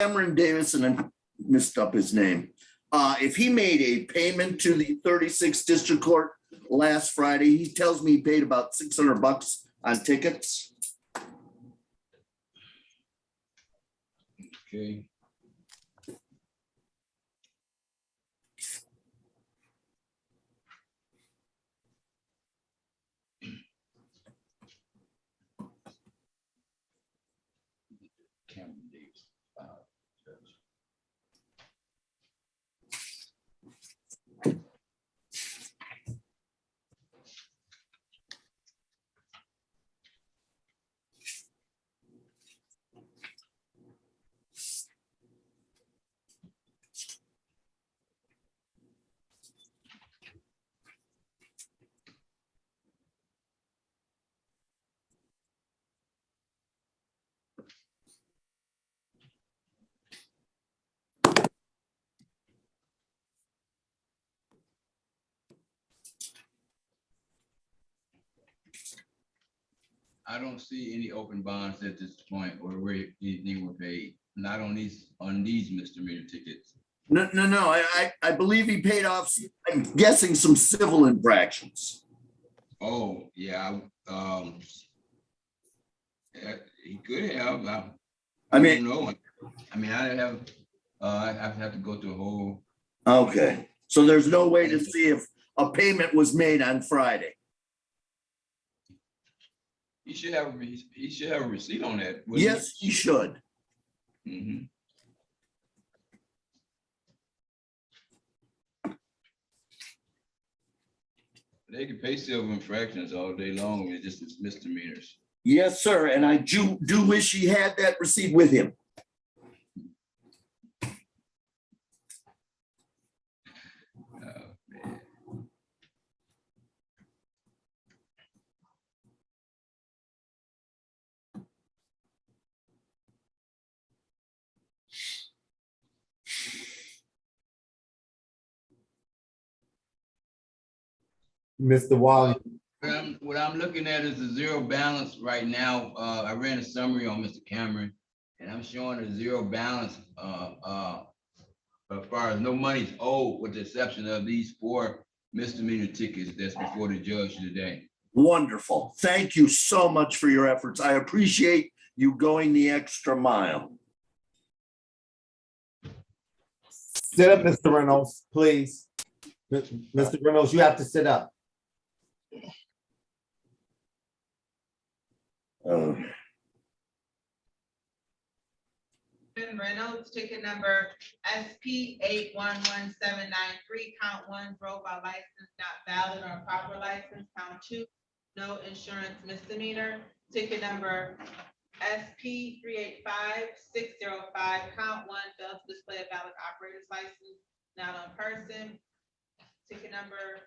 Cameron Davis, and I messed up his name. If he made a payment to the 36th District Court last Friday, he tells me he paid about $600 on tickets. Okay. Cameron Davis. I don't see any open bonds at this point or where anything were paid. Not on these misdemeanor tickets. No. I believe he paid off, I'm guessing, some civil infractions. Oh, yeah. He could have. I don't know. I mean, I have to go through a whole. Okay, so there's no way to see if a payment was made on Friday. He should have a receipt on that. Yes, he should. Mm-hmm. They can pay civil infractions all day long. It's just it's misdemeanors. Yes, sir. And I do wish he had that receipt with him. Mr. Wally. What I'm looking at is the zero balance right now. I ran a summary on Mr. Cameron, and I'm showing a zero balance as far as no money's owed, with the exception of these 4 misdemeanor tickets that's before the judge today. Wonderful. Thank you so much for your efforts. I appreciate you going the extra mile. Sit up, Mr. Reynolds, please. Mr. Reynolds, you have to sit up. Reynolds, ticket number SP 811793, count 1, drove by license not valid or improper license, count 2, no insurance misdemeanor. Ticket number SP 385605, count 1, failed to display a valid operator's license, not on person. Ticket number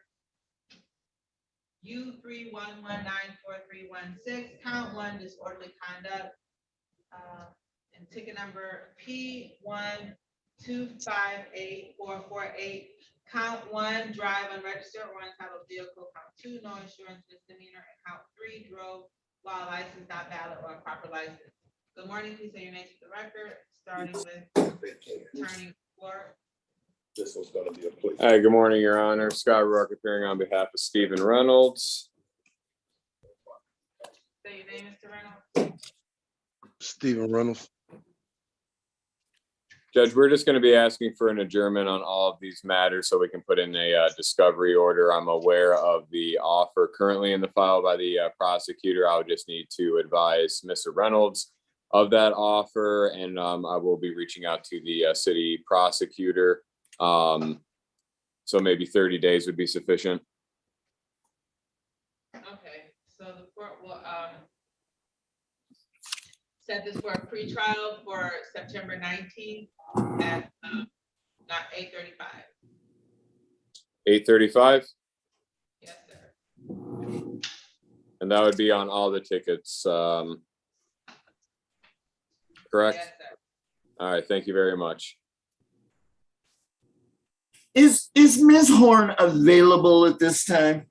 U3119436, count 1, disorderly conduct. And ticket number P1258448, count 1, drive unregistered or untitled vehicle, count 2, no insurance misdemeanor, and count 3, drove while license not valid or improper license. Good morning, please say your name to the record, starting with Attorney Clark. This was going to be a place. Hi, good morning, Your Honor. Scott Rourke appearing on behalf of Stephen Reynolds. Say your name, Mr. Reynolds. Stephen Reynolds. Judge, we're just going to be asking for an adjournment on all of these matters so we can put in a discovery order. I'm aware of the offer currently in the file by the prosecutor. I'll just need to advise Mr. Reynolds of that offer, and I will be reaching out to the city prosecutor. So maybe 30 days would be sufficient. Okay, so the court will set this for a pretrial for September 19th at not 8:35. 8:35, Yes, sir. and that would be on all the tickets, correct? Yes, sir. All right, thank you very much. Is Ms. Horn available at this time?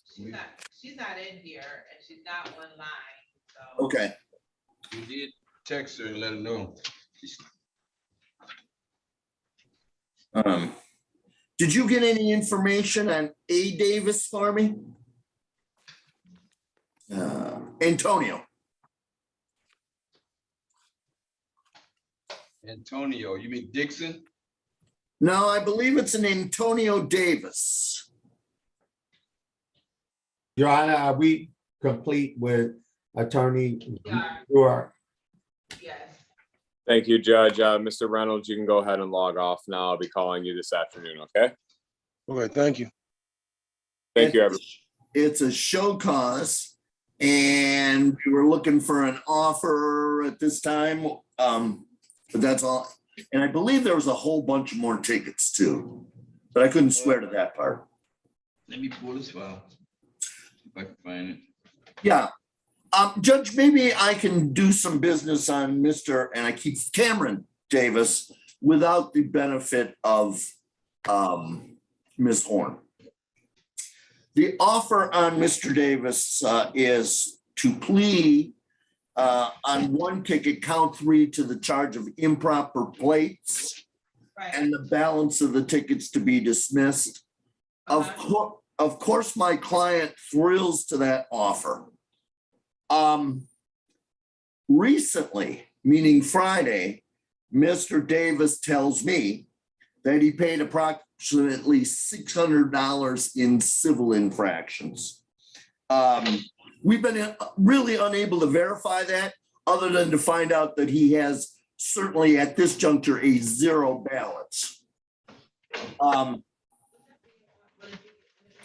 She's not in here and she's not online, so. Okay. We did text her and let her know. Did you get any information on A. Davis for me? Antonio. Antonio, you mean Dixon? No, I believe it's an Antonio Davis. Your Honor, are we complete with Attorney Yeah. Brewer? Yes. Thank you, Judge. Mr. Reynolds, you can go ahead and log off now. I'll be calling you this afternoon, okay? Okay, thank you. Thank you, everyone. It's a show cause, and we were looking for an offer at this time. But that's all. And I believe there was a whole bunch more tickets too, but I couldn't swear to that part. Let me pull this file. If I can find it. Yeah. Judge, maybe I can do some business on Mr. and I keep Cameron Davis without the benefit of Ms. Horn. The offer on Mr. Davis is to plea on one ticket, count 3 to the charge of improper plates Right. and the balance of the tickets to be dismissed. Of course, my client thrills to that offer. Recently, meaning Friday, Mr. Davis tells me that he paid approximately $600 in civil infractions. We've been really unable to verify that, other than to find out that he has certainly at this juncture a 0 balance.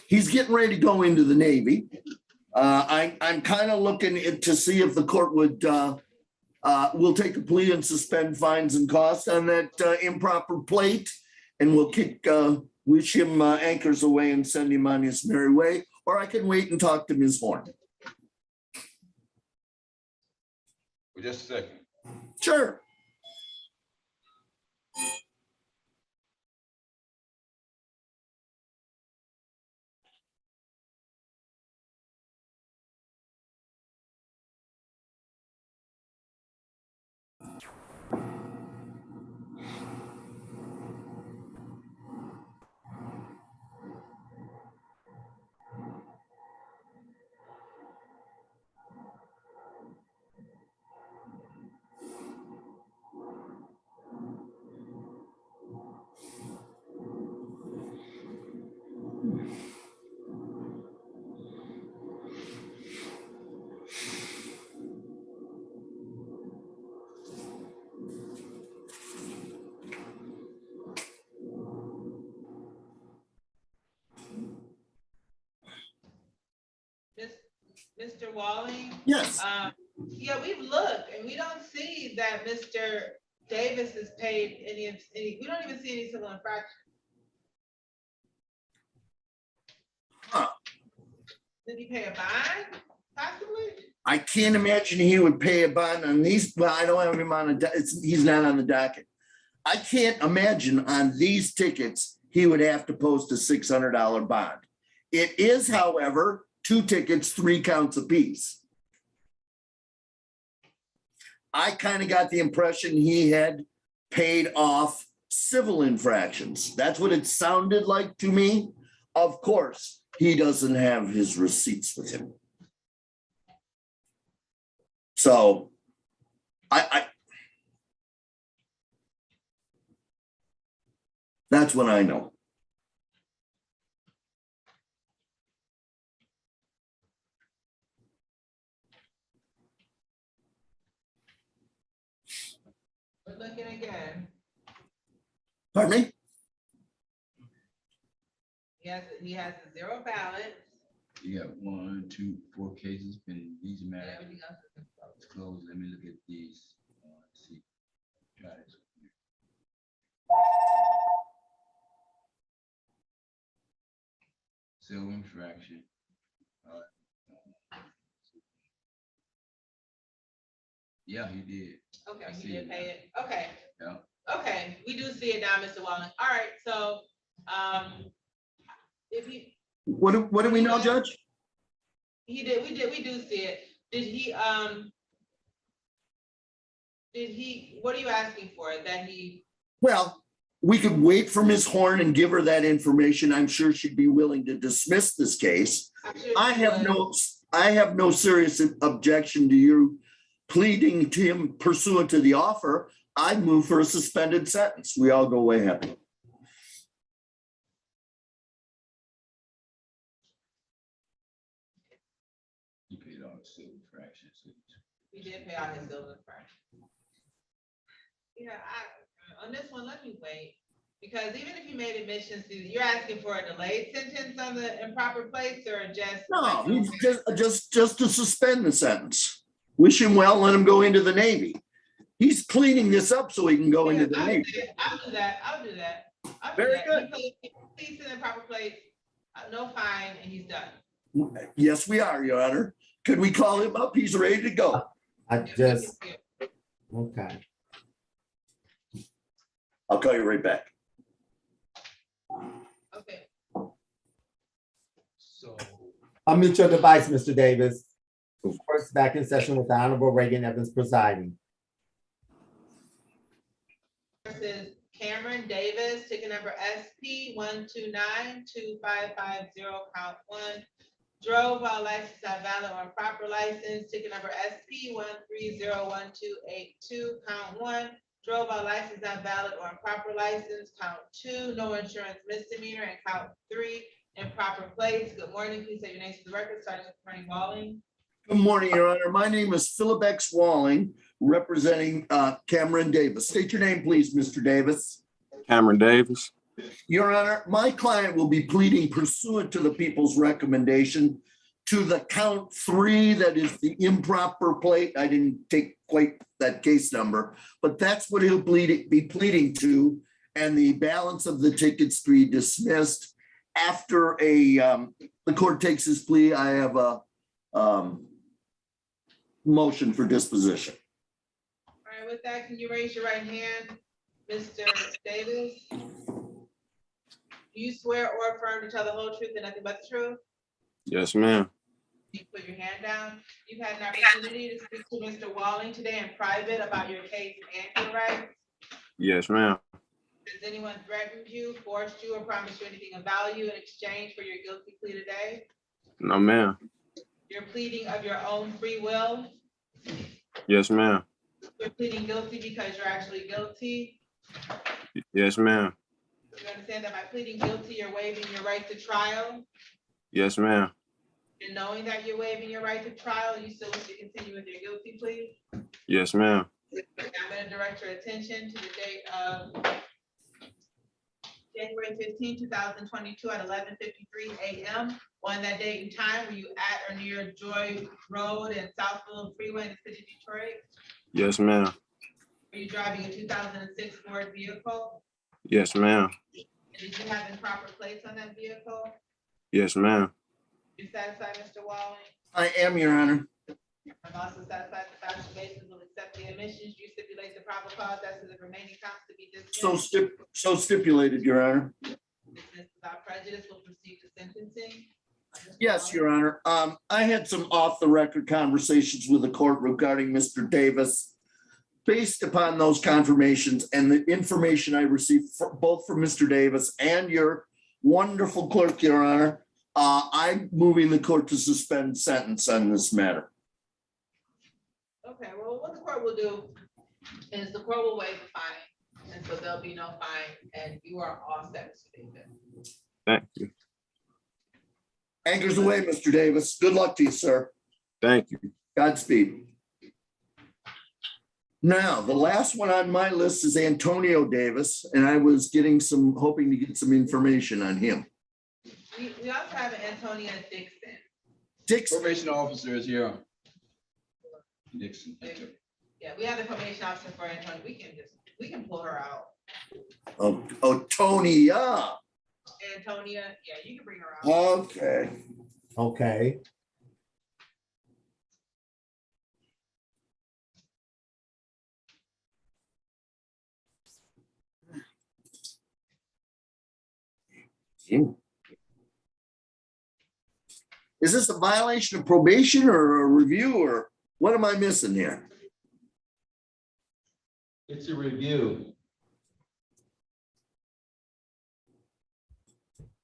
He's getting ready to go into the Navy. I'm kind of looking to see if the court will take a plea and suspend fines and costs on that improper plate, and we'll wish him anchors away and send him on his merry way, or I can wait and talk to Ms. Horn. For just a second. Sure. Mr. Walling? Yes. Yeah, we've looked and we don't see that Mr. Davis has paid any, we don't even see any civil infraction. Huh. Did he pay a bond, possibly? I can't imagine he would pay a bond on these. Well, I don't have him on he's not on the docket. I can't imagine on these tickets, he would have to post a $600 bond. It is, however, 2 tickets, 3 counts apiece. I kind of got the impression he had paid off civil infractions. That's what it sounded like to me. Of course, he doesn't have his receipts with him. So that's what I know. We're looking again. Pardon me? He has a 0 balance. You got 1, 2, 4 cases pending. These matter. Everything else is It's closed. Let me look at these. Let's see. Try this. Civil infraction. Yeah, he did. okay. I He see did it pay now. it. Okay. Yeah. Okay, we do see it now, Mr. Walling. All right, so if What do we know, Judge? we do see it. Did he what are you asking for? That he, Well, we could wait for Ms. Horn and give her that information. I'm sure she'd be willing to dismiss this case. I'm sure I she have would. I have no serious objection to you pleading to him pursuant to the offer. I'd move for a suspended sentence. We all go away happy. You paid all the civil fractions. We did pay out his civil infraction. Yeah, on this one, let me wait. Because even if you made admissions, you're asking for a delayed sentence on the improper place or just? No, he's just to suspend the sentence. Wish him well, let him go into the Navy. He's cleaning this up so he can go into the Navy. I'll do that. I'll do that. Very good. He pleads in the proper place, no fine, and he's done. Yes, we are, Your Honor. Could we call him up? He's ready to go. I just, okay. I'll call you right back. Okay. So, Unmute your device, Mr. Davis. First, back in session with the Honorable Raeigen Evans presiding. Versus Cameron Davis, ticket number SP 1292550, count 1. Drove while license not valid or improper license, ticket number SP 1301282, count 1. Drove while license not valid or improper license, count 2. No insurance misdemeanor, and count 3, improper place. Good morning, please say your name to the record. Sergeant Attorney Walling. Good morning, Your Honor. My name is Philip X. Walling, representing Cameron Davis. State your name, please, Mr. Davis. Cameron Davis. Your Honor, my client will be pleading pursuant to the people's recommendation to the count 3, that is the improper plate. I didn't take quite that case number, but that's what he'll be pleading to, and the balance of the tickets be dismissed. After the court takes his plea, I have a motion for disposition. All right, with that, can you raise your right hand, Mr. Davis? Do you swear or affirm to tell the whole truth and nothing but the truth? Yes, ma'am. You put your hand down. You've had an opportunity to speak to Mr. Walling today in private about your case and your rights. Yes, ma'am. Has anyone threatened you, forced you, or promised you anything of value in exchange for your guilty plea today? No, ma'am. You're pleading of your own free will. Yes, ma'am. You're pleading guilty because you're actually guilty. Yes, ma'am. You understand that by pleading guilty, you're waiving your right to trial? Yes, ma'am. And knowing that you're waiving your right to trial, you still wish to continue with your guilty plea? Yes, ma'am. I'm gonna direct your attention to the date of January 15, 2022 at 11:53 a.m. On that date and time, were you at or near Joy Road and Southfield Freeway in the city of Detroit? Yes, ma'am. Were you driving a 2006 Ford vehicle? Yes, ma'am. And did you have improper plates on that vehicle? Yes, ma'am. You satisfied, Mr. Walling? I am, Your Honor. I'm also satisfied the factual basis will accept the admissions. You stipulate the proper cause as to the remaining counts to be dismissed. So stipulated, Your Honor. Dismissed without prejudice, will proceed to sentencing. Yes, Your Honor. I had some off-the-record conversations with the court regarding Mr. Davis. Based upon those confirmations and the information I received both from Mr. Davis and your wonderful clerk, Your Honor, I'm moving the court to suspend sentence on this matter. Okay, well, what the court will do is the court will waive the fine, and so there'll be no fine, and you are all set, Mr. Davis. Thank you. Anchors away, Mr. Davis. Good luck to you, sir. Thank you. Godspeed. Now, the last one on my list is Antonio Davis, and I was hoping to get some information on him. We also have Antonia Dixon. Dixon, probation officer is here. Dixon. Yeah, we have the probation officer for Antonia. We can pull her out. Tonya. Antonia, yeah, you can bring her out. Okay. Okay. Is this a violation of probation or a review, or what am I missing here? It's a review.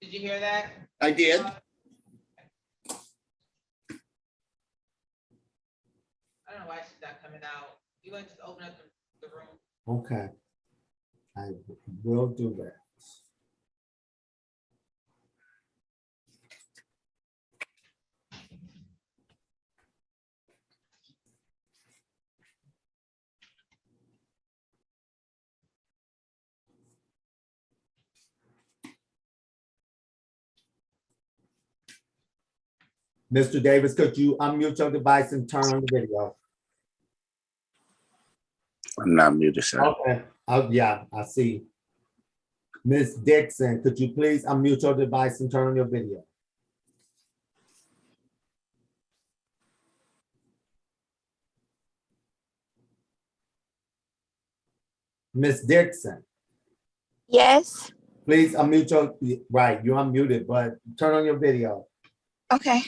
Did you hear that? I did. I don't know why she's not coming out. You want to just open up the room? Okay. I will do that. Mr. Davis, could you unmute your device and turn on the video? I'm not muted, sir. Okay, oh, yeah, I see. Ms. Dixon, could you please unmute your device and turn on your video? Ms. Dixon, Yes. please unmute your, right, you're unmuted, but turn on your video. Okay.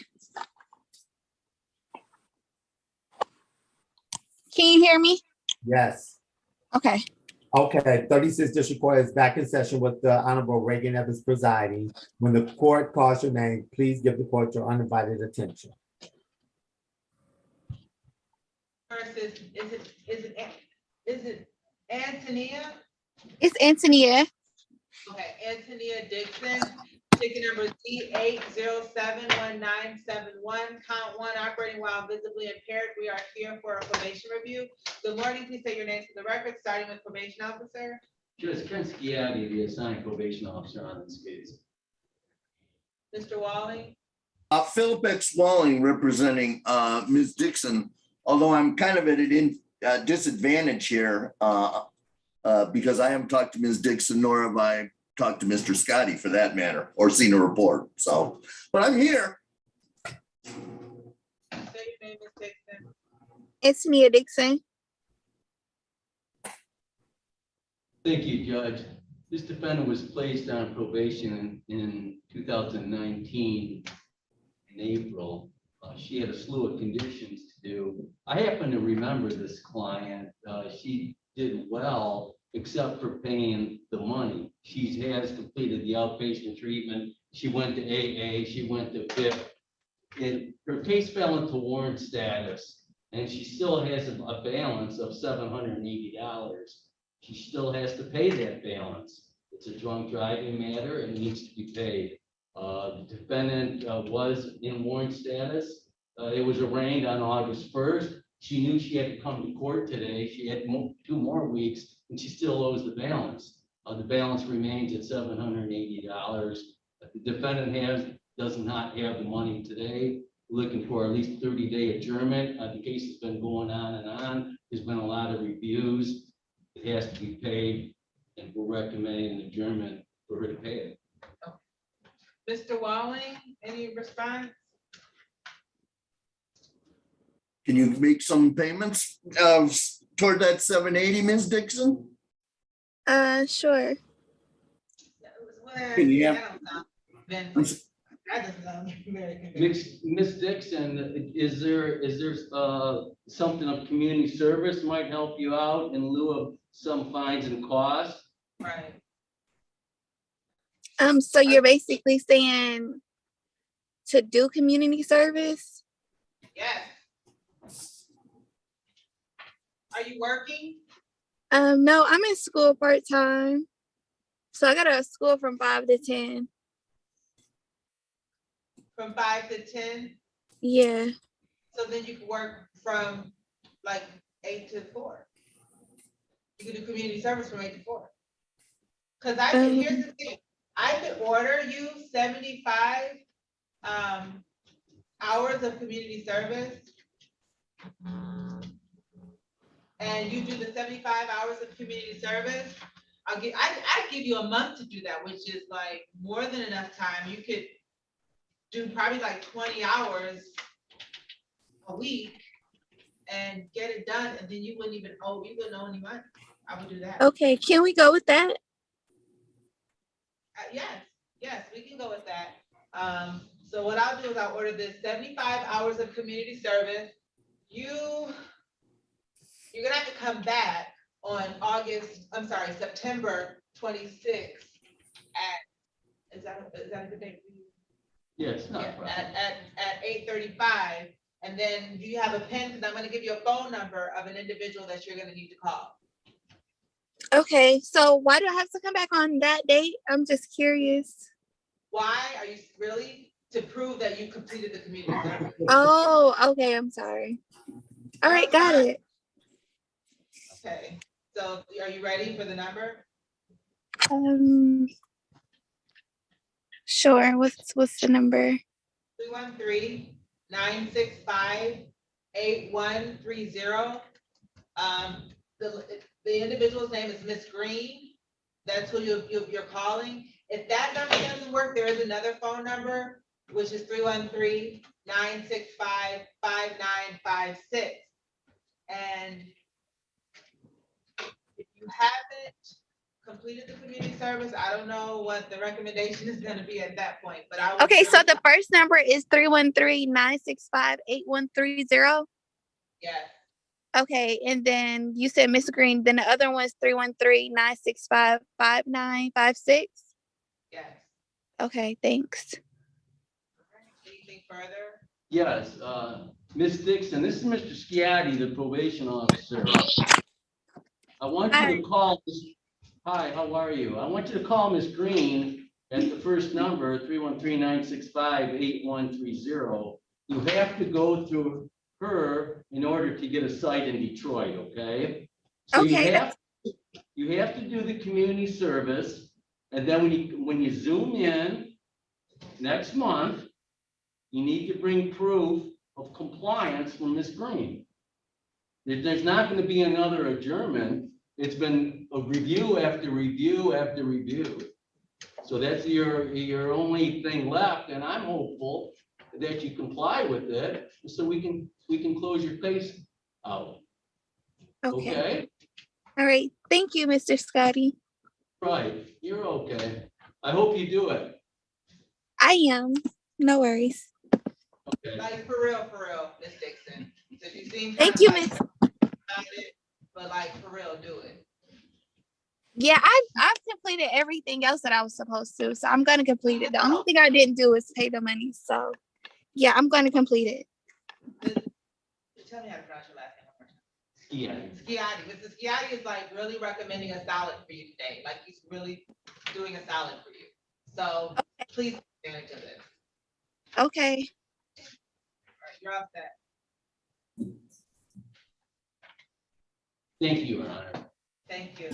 Can you hear me? Yes. Okay. Okay, 36th District Court is back in session with the Honorable Raeigen Evans presiding. When the court calls your name, please give the court your undivided attention. First is it Antonia? It's Antonia. Okay, Antonia Dixon, ticket number D8071971, count one, operating while visibly impaired. We are here for a probation review. Good morning, please say your name for the record, starting with probation officer. Just Ken Schiavi, the assigned probation officer on this case. Mr. Walling, Philip X. Walling representing Ms. Dixon, although I'm kind of at a disadvantage here because I haven't talked to Ms. Dixon, nor have I talked to Mr. Scotty for that matter, or seen a report. So, but I'm here. say your name, Ms. Dixon. Antonia Dixon. Thank you, Judge. This defendant was placed on probation in 2019 in April. She had a slew of conditions to do. I happen to remember this client. She did well, except for paying the money. She has completed the outpatient treatment. She went to AA, she went to BIP. And her case fell into warrant status, and she still has a balance of $780. She still has to pay that balance. It's a drunk driving matter and needs to be paid. The defendant was in warrant status. It was arraigned on August 1st. She knew she had to come to court today. She had 2 more weeks, and she still owes the balance. The balance remains at $780. The defendant does not have the money today. We're looking for at least 30-day adjournment. The case has been going on and on. There's been a lot of reviews. It has to be paid, and we're recommending an adjournment for her to pay it. Mr. Walling, any response? Can you make some payments toward that 780, Ms. Dixon? Sure. Yeah. That doesn't sound very convincing. Ms. Dixon, is there something of community service might help you out in lieu of some fines and costs? Right. So you're basically saying to do community service? Yes. Are you working? No, I'm in school part-time. So I got to school from 5 to 10. From 5 to 10? Yeah. So then you can work from like 8 to 4. You can do community service from 8 to 4. Because here's the thing, I could order you 75 hours of community service. And you do the 75 hours of community service. I'd give you a month to do that, which is like more than enough time. You could do probably like 20 hours a week and get it done, and then you wouldn't owe any money. I would do that. Okay, can we go with that? Yes, we can go with that. So what I'll do is I'll order this 75 hours of community service. You're gonna have to come back on September 26th is that a good day for you? Yes, not a Yeah, problem. at 8:35, and then do you have a pen? Because I'm gonna give you a phone number of an individual that you're gonna need to call. Okay, so why do I have to come back on that date? I'm just curious. Why are you really? To prove that you completed the community service. Oh, okay, I'm sorry. All right, got it. Okay, so are you ready for the number? Sure. What's the number? 313-965-8130. The individual's name is Miss Green. That's who you're calling. If that number doesn't work, there is another phone number, which is 313-965-5956. And if you haven't completed the community service, I don't know what the recommendation is gonna be at that point, but I would. Okay, so the first number is 313-965-8130. Yes, Okay, and then you said Miss Green, then the other one is 313-965-5956. yes. Okay, thanks. Anything further? Yes, Ms. Dixon, this is Mr. Sciatti, the probation officer. I want you to call, hi, how are you? I want you to call Ms. Green at the first number, 313-965-8130. You have to go through her in order to get a site in Detroit, okay? So Okay, you have to do the community service, and then when you zoom in next month, you need to bring proof of compliance from Ms. Green. There's not going to be another adjournment. It's been a review after review after review. So that's your only thing left, and I'm hopeful that you comply with it, so we can close your case out. Okay? All right. Thank you, Mr. Scotty. Right, you're okay. I hope you do it. I am. No worries. Okay. Like for real, Miss Dixon. So you seem. Thank you, like Miss. about it, but like for real, do it. Yeah, I've completed everything else that I was supposed to, so I'm gonna complete it. The only thing I didn't do is pay the money. So yeah, I'm gonna complete it. Tell me how to pronounce your last name. Sciatti. Sciatti. Mr. Sciatti is like really recommending a salad for you today. Like he's really doing a salad for you. So please take advantage of this. Okay. All right, you're all set. Thank you, Your Honor. Thank you.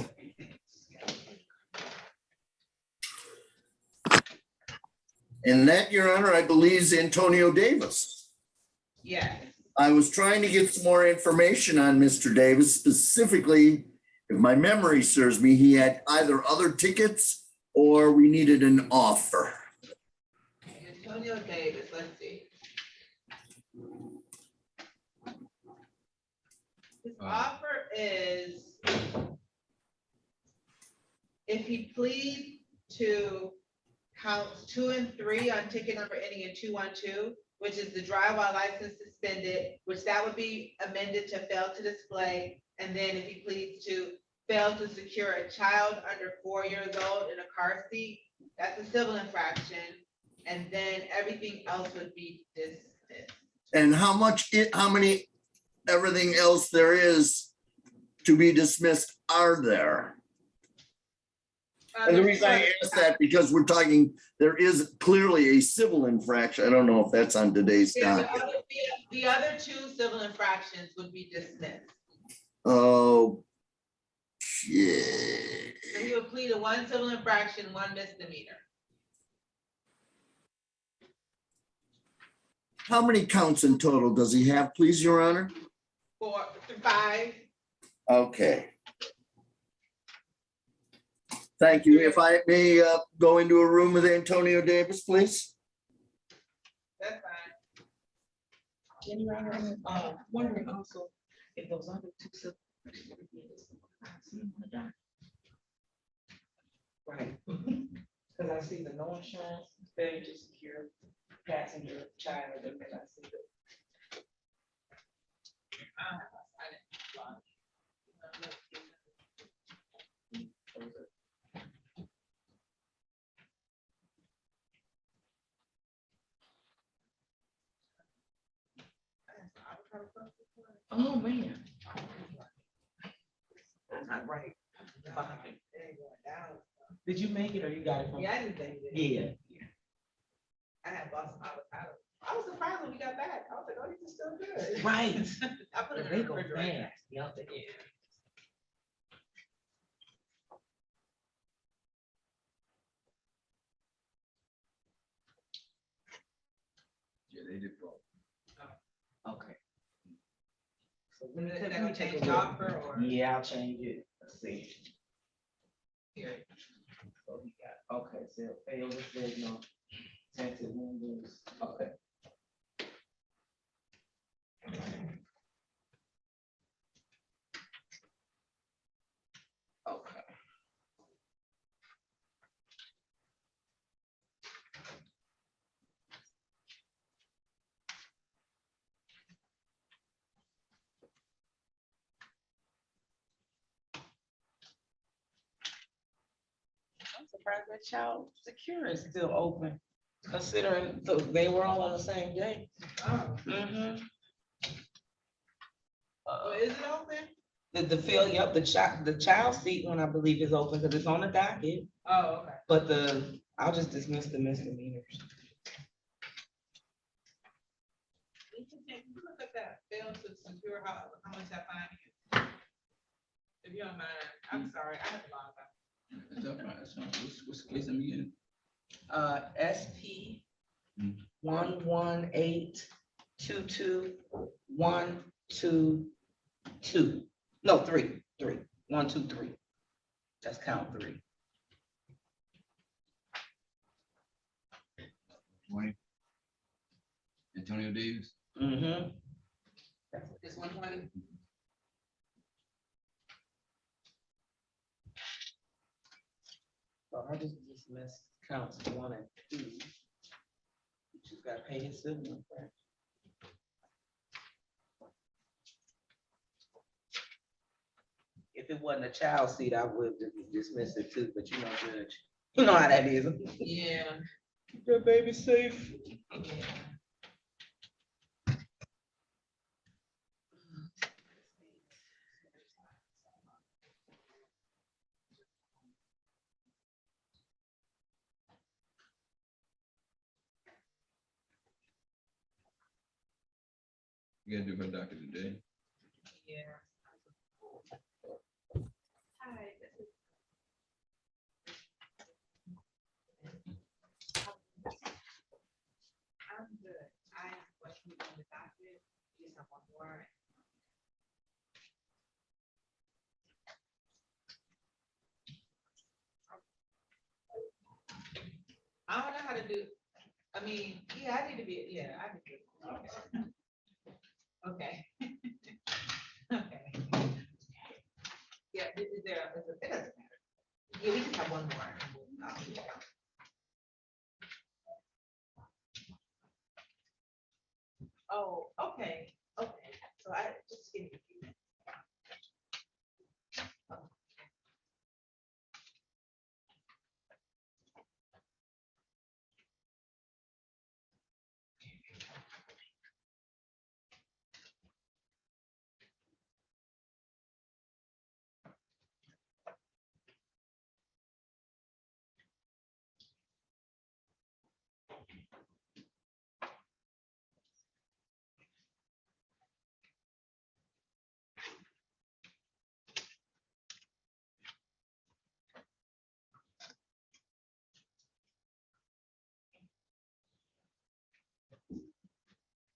And that, Your Honor, I believe is Antonio Davis. Yes. I was trying to get some more information on Mr. Davis, specifically, if my memory serves me, he had either other tickets or we needed an offer. Antonio Davis, let's see. His offer is if he pleads to counts 2 and 3 on ticket number ending in 212, which is the drive while license suspended, which that would be amended to fail to display. And then if he pleads to fail to secure a child under 4 years old in a car seat, that's a civil infraction. And then everything else would be dismissed. And how many, everything else there is to be dismissed are there? And the reason I ask that, because we're talking, there is clearly a civil infraction. I don't know if that's on today's Yeah, docket. the other 2 civil infractions would be dismissed. Oh, shit. So he would plead to 1 civil infraction, 1 misdemeanor. How many counts in total does he have, please, Your Honor? 4 to 5. Okay. Thank you. If I may go into a room with Antonio Davis, please. That's fine. Wondering also if those other 2 civil. Right. Because I see the no insurance, failure to secure passenger, child, and then I see the. Oh, man. Not right. Did you make it or you got it from? Yeah, I didn't think it. Yeah. I had lost, I was surprised when we got back. I was like, oh, these are still good. Right. I put it in They the go refrigerator. fast. Yup, they go. Yeah, they did both. Okay. So Is let me that take- let gonna me take a change the look. offer or? Yeah, I'll change it. Let's see. Here. So we got, okay, so fail the signal, tinted windows, okay. Okay. I'm surprised that child secure is still open, considering they were all on the same day. Oh, Mm-hmm. well, is it open? The field, yep, the child seat one, I believe, is open because it's on the docket, Oh, okay. but I'll just dismiss the misdemeanors. You can look at that, fail to secure, how much that fine is. If you don't mind, I'm sorry, I have a lot of. It's all right, it's all right. What's the case I'm getting? SP 118221222. No, three. 123. That's count 3. 20. Antonio Davis. Mm-hmm. It's 120. So I just dismissed counts 1 and 2. You just gotta pay his civil infraction. If it wasn't a child seat, I would dismiss it too, but you know, Judge, you know how that is. Yeah. Keep that baby safe. Yeah. You gotta do her doctor today. Yeah. Hi, this is. I'm good. I am working on the docket. Just have one more. I don't know how to do, I mean, yeah, I need to be, yeah, I need to. Okay. Okay. Yeah, is there, it doesn't matter. Yeah, we just have one more. Oh, okay, okay, so I just give me a few minutes.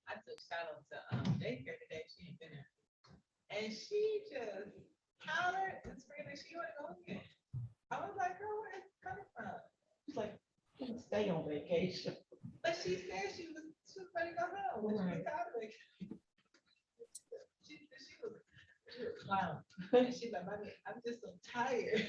I took Shiloh to daycare today. She ain't been there. And she just hollered and screamed and she wouldn't go again. I was like, girl, where is it coming from? She's like, I'm gonna stay on vacation. But she said she was ready to go home. When she was tired of it. She was clown. And she's like, Mommy, I'm just so tired.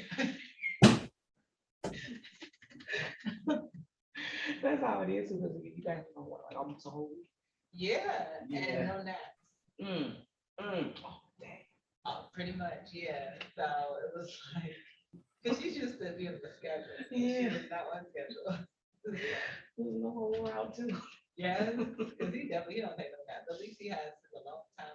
That's how it is, because you guys know what, like almost a whole week. Yeah, Yeah. and no naps. Oh, dang. Pretty much, yeah. So it was like, because she's used to being the schedule. Yeah. She was not on schedule. Losing the whole world too. Yes, because he definitely, he don't take no naps. At least he has a long time.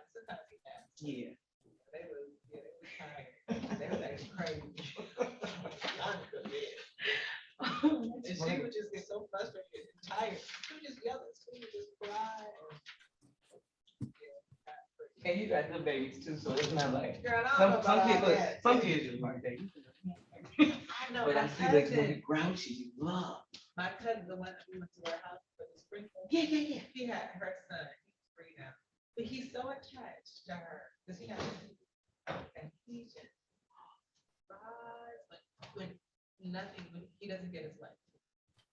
the babies too, so it's not like, Girl, I don't know some about all kids, that. some kids just like that. I know, But my I see like when cousin, you grouchy, you love. my cousin, the one that we went to her house for the sprinkle. Yeah. He had her son, he's 3 now, but he's so attached to her, because he has, and he just cries, like, when nothing, when he doesn't get his way.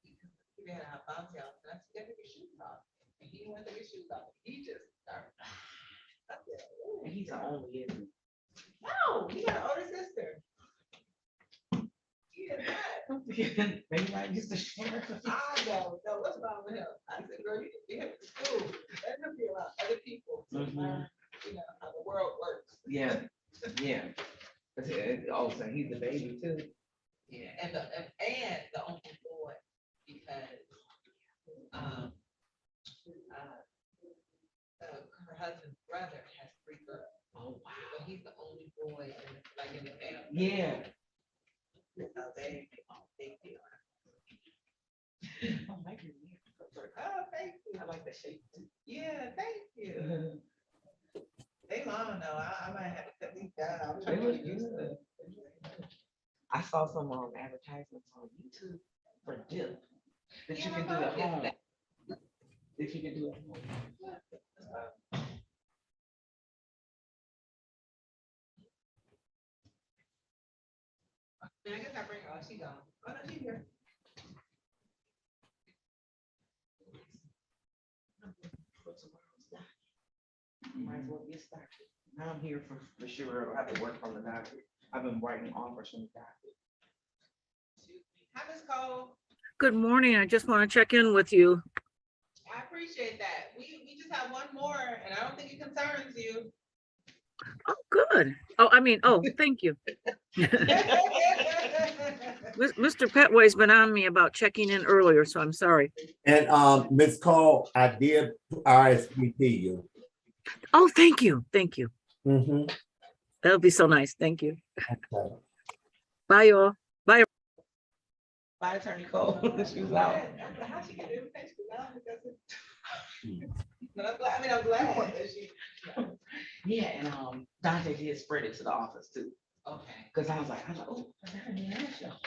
He had a bounce house, and I said, "Get your shoes off," and he went to get his shoes off, he just started. I said, "Ooh." And he's the only, isn't he? No, he got an older sister. He is not. Maybe I used to share. I don't know what's wrong with him. I said, girl, you can be here to school. Let him be around other people to learn, how the world works. Yeah. Also, he's the baby too. Yeah, and the only boy, because her husband's brother has 3 girls. Oh, wow. But he's the only boy in the family. Yeah. So they feel. I like your hair. Oh, thank you. I like the shape too. Yeah, thank you. They long though. I might have to cut these down. I'm They trying to look get used to good. it. I saw some advertisements on YouTube for dip that you Yeah, can my do mom at gets home. that. That you can do at home. I guess I bring her. Oh, she gone. Oh, no, she's here. Might as well get started. Now I'm here for sure. I have to work from the doctor. I've been writing offers from the doctor. Hi, Ms. Cole. Good morning. I just want to check in with you. I appreciate that. We just have one more, and I don't think it concerns you. Oh, good. Thank you. Mr. Petway's been on me about checking in earlier, so I'm sorry. And Ms. Cole, I did RSVP you. Oh, thank you. Thank you. Mhm. That'll be so nice. Thank you. Okay. Bye, y'all. Bye, Attorney Cole. She was out. How she get invitation out because it- But I'm glad, I'm glad that she. Yeah, and Dante did spread it to the office too. Okay. Cause I was like, oh, I didn't ask y'all.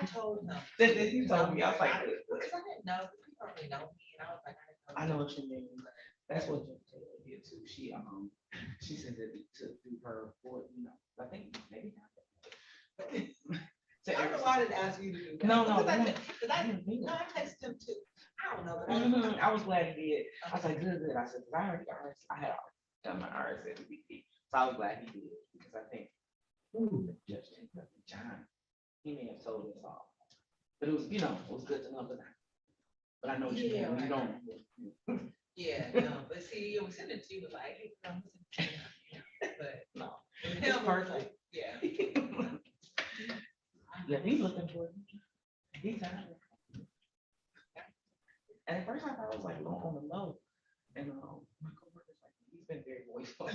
I told him. Then he told me, I was like, Because I didn't know, people already know me, and I was like, I know what you mean. That's what Taylor did too. She said that to do her for, I think maybe not. I don't know why I didn't ask you to do that. No, Because I no. didn't- I texted him too. I don't know, but I. I was glad he did. I was like, good. I said, 'cause I had already done my RSVP. So I was glad he did, because I think, Judge John, he may have told us all. But it was, it was good to know that. But I know what you mean, when you don't. Yeah, no, but see, it was sending to you like, but No. him, Perfect. yeah. Yeah, he's looking for it. He's out. And at first I thought it was like low on the low. And my coworker's like, he's been very voiceful.